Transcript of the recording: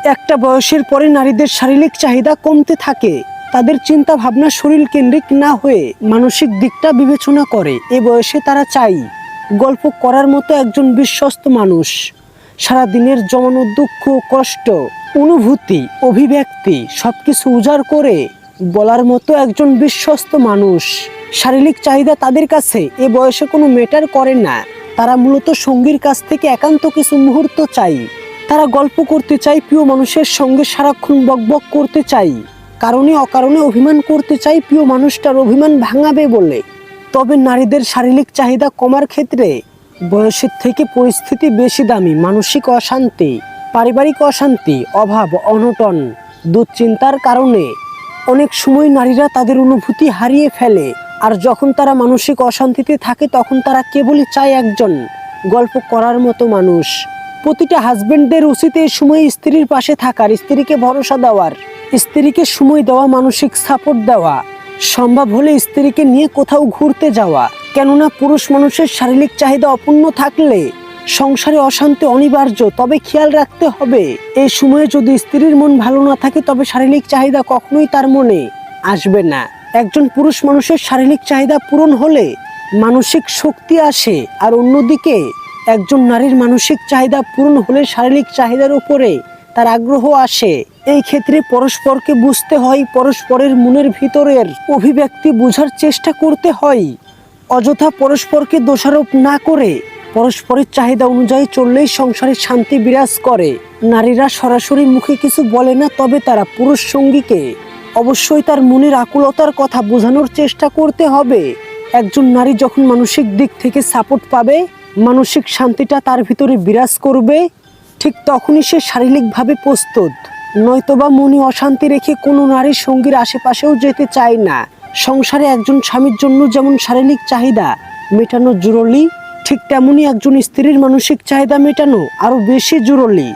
একটা বয়সের পরে নারীদের শারীরিক চাহিদা কমতে থাকে। তাদের চিন্তা ভাবনা শরীর কেন্দ্রিক না হয়ে মানসিক দিকটা বিবেচনা করে। এ বয়সে তারা চাই গল্প করার মতো একজন বিশ্বস্ত মানুষ, সারাদিনের জমানো দুঃখ, কষ্ট, অনুভূতি, অভিব্যক্তি সবকিছু উজাড় করে বলার মতো একজন বিশ্বস্ত মানুষ। শারীরিক চাহিদা তাদের কাছে এ বয়সে কোনো ম্যাটার করে না। তারা মূলত সঙ্গীর কাছ থেকে একান্ত কিছু মুহূর্ত চাই। তারা গল্প করতে চায়, প্রিয় মানুষের সঙ্গে সারাক্ষণ বকবক করতে চাই, কারণে অকারণে অভিমান করতে চাই প্রিয় মানুষটার অভিমান ভাঙাবে বলে। তবে নারীদের শারীরিক চাহিদা কমার ক্ষেত্রে বয়সের থেকে পরিস্থিতি বেশি দামি। মানসিক অশান্তি, পারিবারিক অশান্তি, অভাব, অনটন, দুশ্চিন্তার কারণে অনেক সময় নারীরা তাদের অনুভূতি হারিয়ে ফেলে। আর যখন তারা মানসিক অশান্তিতে থাকে তখন তারা কেবলই চায় একজন গল্প করার মতো মানুষ। প্রতিটা হাজবেন্ডদের উচিত এই সময় স্ত্রীর পাশে থাকার, স্ত্রীকে ভরসা দেওয়ার, স্ত্রীকে সময় দেওয়া, মানসিক সাপোর্ট দেওয়া, সম্ভব হলে স্ত্রীকে নিয়ে কোথাও ঘুরতে যাওয়া। কেননা পুরুষ মানুষের শারীরিক চাহিদা অপূর্ণ থাকলে সংসারে অশান্তি অনিবার্য। তবে খেয়াল রাখতে হবে, এই সময়ে যদি স্ত্রীর মন ভালো না থাকে তবে শারীরিক চাহিদা কখনোই তার মনে আসবে না। একজন পুরুষ মানুষের শারীরিক চাহিদা পূরণ হলে মানসিক শক্তি আসে, আর অন্যদিকে একজন নারীর মানসিক চাহিদা পূরণ হলে শারীরিক চাহিদার উপরে তার আগ্রহ আসে। এই ক্ষেত্রে পরস্পরকে বুঝতে হয়, পরস্পরের মনের ভিতরের অভিব্যক্তি বোঝার চেষ্টা করতে হয়। অযথা পরস্পরকে দোষারোপ না করে পরস্পরের চাহিদা অনুযায়ী চললেই সংসারে শান্তি বিরাজ করে। নারীরা সরাসরি মুখে কিছু বলে না, তবে তারা পুরুষ সঙ্গীকে অবশ্যই তার মনের আকুলতার কথা বোঝানোর চেষ্টা করতে হবে। একজন নারী যখন মানসিক দিক থেকে সাপোর্ট পাবে, মানসিক শান্তিটা তার ভিতরে বিরাজ করবে, ঠিক তখনই সে শারীরিকভাবে প্রস্তুত। নয়তোবা মনে অশান্তি রেখে কোনো নারী সঙ্গীর আশেপাশেও যেতে চায় না। সংসারে একজন স্বামীর জন্য যেমন শারীরিক চাহিদা মেটানো জরুরি, ঠিক তেমনি একজন স্ত্রীর মানসিক চাহিদা মেটানো আরো বেশি জরুরি।